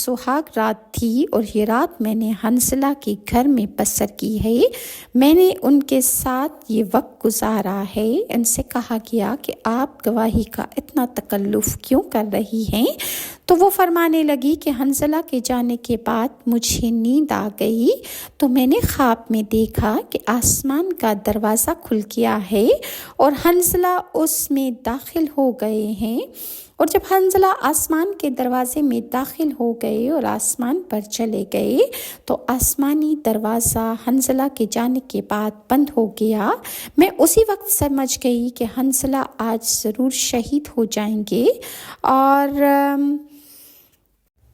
सुहाग रात थी और ये रात मैंने हंसला के घर में बसर की है। मैंने उनके साथ ये वक्त गुजारा है। उनसे कहा गया कि आप गवाही का इतना तकल्लुफ़ क्यों कर रही हैं? तो वो फरमाने लगी कि हंसला के जाने के बाद मुझे नींद आ गई, तो मैंने ख्वाब में देखा कि आसमान का दरवाज़ा खुल गया है और हंसला उसमें दाखिल हो गए हैं। और जब हंसला आसमान के दरवाज़े में दाखिल हो गए और आसमान पर चले गए तो आसमानी दरवाज़ा हंसला के जाने के बाद बंद हो गया। मैं उसी वक्त समझ गई कि हंसला आज ज़रूर शहीद हो जाएंगे और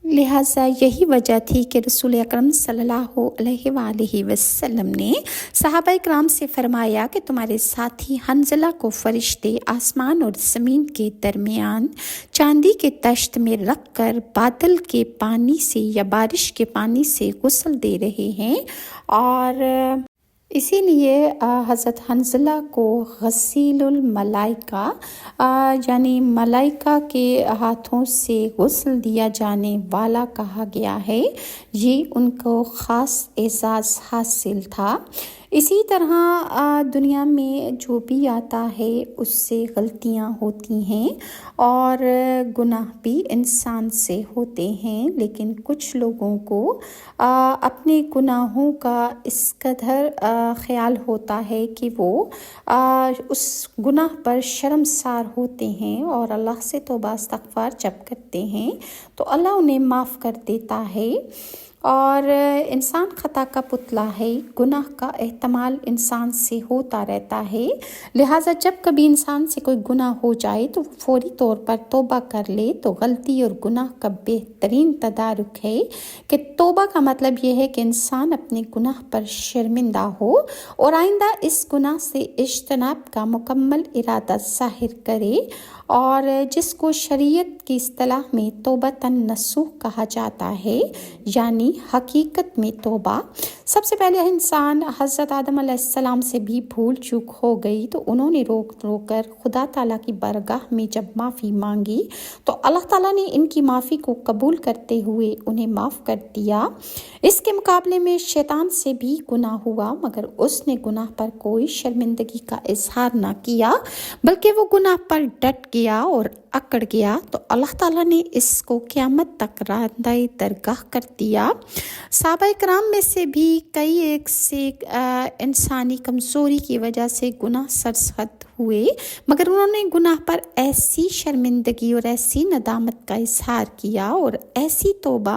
लिहाजा यही वजह थी कि रसूल अकरम सल्लल्लाहु अलैहि वसल्लम ने सहाबा इकराम से फरमाया कि तुम्हारे साथी हंज़ला को फरिश्ते आसमान और ज़मीन के दरमियान चांदी के तश्त में रख कर बादल के पानी से या बारिश के पानी से गुस्ल दे रहे हैं और इसीलिए हज़रत हंज़ला को गसीलुल मलाइका यानी मलाइका के हाथों से गुस्ल दिया जाने वाला कहा गया है। ये उनको ख़ास एज़ाज़ हासिल था। इसी तरह दुनिया में जो भी आता है उससे गलतियां होती हैं और गुनाह भी इंसान से होते हैं, लेकिन कुछ लोगों को अपने गुनाहों का इस कदर ख़्याल होता है कि वो उस गुनाह पर शर्मसार होते हैं और अल्लाह से तौबा इस्तग़फ़ार जब करते हैं तो अल्लाह उन्हें माफ़ कर देता है। और इंसान ख़ता का पुतला है, गुनाह का एहतमाल इंसान से होता रहता है। लिहाजा जब कभी इंसान से कोई गुनाह हो जाए तो फौरी तौर पर तौबा कर ले। तो गलती और गुनाह का बेहतरीन तदारुक है कि तौबा का मतलब यह है कि इंसान अपने गुनाह पर शर्मिंदा हो और आइंदा इस गुनाह से इज्तनाब का मुकम्मल इरादा ज़ाहिर करे, और जिसको शरीयत की इस्तिलाह में तौबतन नसूह कहा जाता है, यानी हकीकत में तौबा। सबसे पहले इंसान हज़रत आदम अलैहिस्सलाम से भी भूल चूक हो गई तो उन्होंने रोक कर खुदा ताला की बारगाह में जब माफ़ी मांगी तो अल्लाह ताला ने इनकी माफ़ी को कबूल करते हुए उन्हें माफ़ कर दिया। इसके मुकाबले में शैतान से भी गुनाह हुआ, मगर उसने गुनाह पर कोई शर्मिंदगी का इजहार ना किया, बल्कि वो गुनाह पर डट गया और अकड़ गया। तो अल्लाह ताला ने इसको क़यामत तक रांदाए दरगाह कर दिया। सहाबा इकराम में से भी कई एक से इंसानी कमज़ोरी की वजह से गुनाह सरज़द हुए, मगर उन्होंने गुनाह पर ऐसी शर्मिंदगी और ऐसी नदामत का इजहार किया और ऐसी तौबा